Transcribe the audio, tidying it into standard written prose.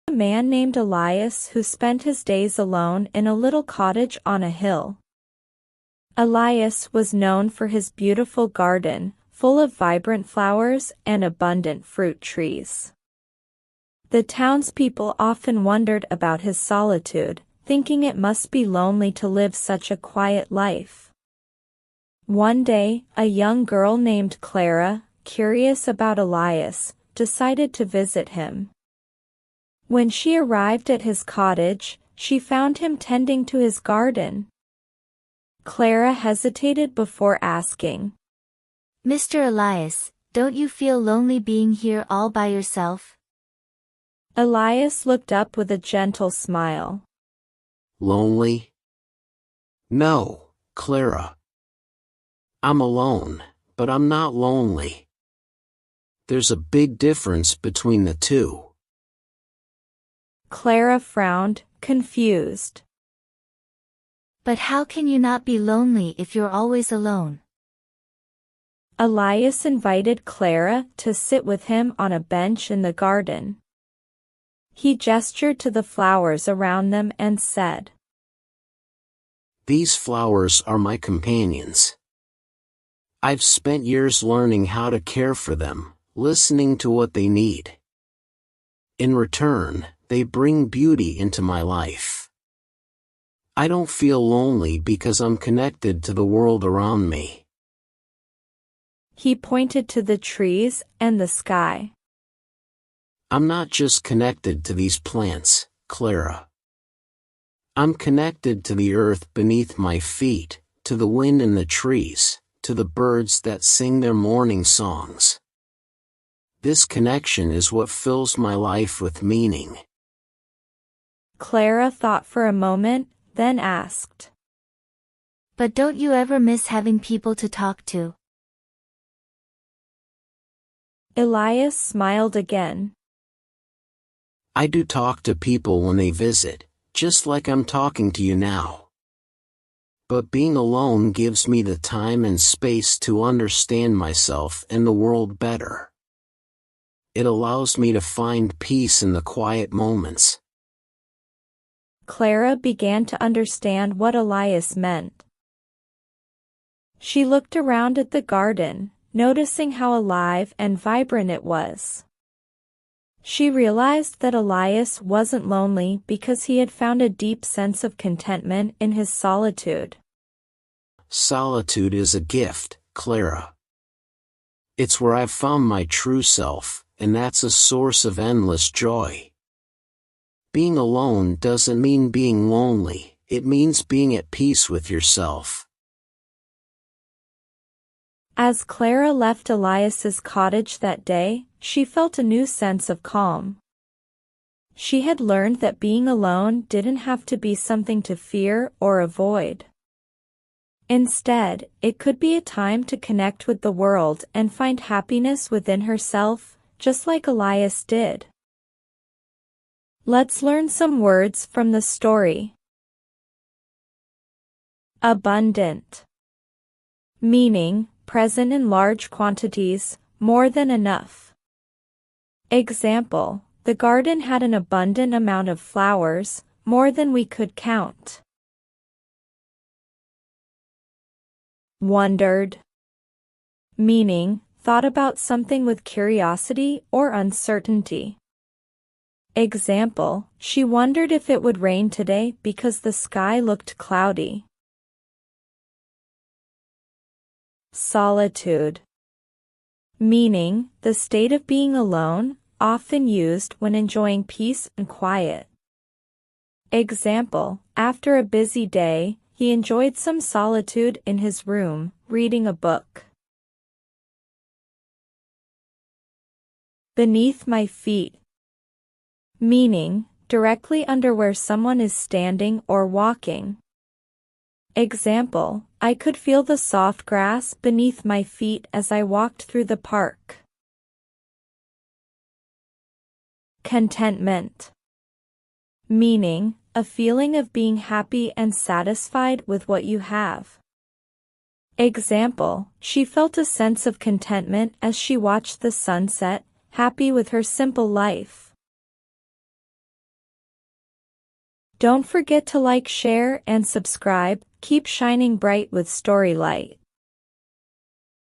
A man named Elias who spent his days alone in a little cottage on a hill. Elias was known for his beautiful garden, full of vibrant flowers and abundant fruit trees. The townspeople often wondered about his solitude, thinking it must be lonely to live such a quiet life. One day, a young girl named Clara, curious about Elias, decided to visit him. When she arrived at his cottage, she found him tending to his garden. Clara hesitated before asking, "Mr. Elias, don't you feel lonely being here all by yourself?" Elias looked up with a gentle smile. Lonely? No, Clara. I'm alone, but I'm not lonely. There's a big difference between the two. Clara frowned, confused. "But how can you not be lonely if you're always alone?" Elias invited Clara to sit with him on a bench in the garden. He gestured to the flowers around them and said, These flowers are my companions. I've spent years learning how to care for them, listening to what they need. In return, they bring beauty into my life. I don't feel lonely because I'm connected to the world around me. He pointed to the trees and the sky. I'm not just connected to these plants, Clara. I'm connected to the earth beneath my feet, to the wind in the trees, to the birds that sing their morning songs. This connection is what fills my life with meaning. Clara thought for a moment, then asked, "But don't you ever miss having people to talk to?" Elias smiled again. I do talk to people when they visit, just like I'm talking to you now. But being alone gives me the time and space to understand myself and the world better. It allows me to find peace in the quiet moments. Clara began to understand what Elias meant. She looked around at the garden, noticing how alive and vibrant it was. She realized that Elias wasn't lonely because he had found a deep sense of contentment in his solitude. Solitude is a gift, Clara. It's where I've found my true self, and that's a source of endless joy. Being alone doesn't mean being lonely, it means being at peace with yourself. As Clara left Elias's cottage that day, she felt a new sense of calm. She had learned that being alone didn't have to be something to fear or avoid. Instead, it could be a time to connect with the world and find happiness within herself, just like Elias did. Let's learn some words from the story. Abundant. Meaning, present in large quantities, more than enough. Example, the garden had an abundant amount of flowers, more than we could count. Wondered. Meaning, thought about something with curiosity or uncertainty. Example, she wondered if it would rain today because the sky looked cloudy. Solitude. Meaning, the state of being alone, often used when enjoying peace and quiet. Example, after a busy day, he enjoyed some solitude in his room, reading a book. Beneath my feet. Meaning, directly under where someone is standing or walking. Example, I could feel the soft grass beneath my feet as I walked through the park. Contentment. Meaning, a feeling of being happy and satisfied with what you have. Example, she felt a sense of contentment as she watched the sunset, happy with her simple life. Don't forget to like, share, and subscribe. Keep shining bright with Story Light.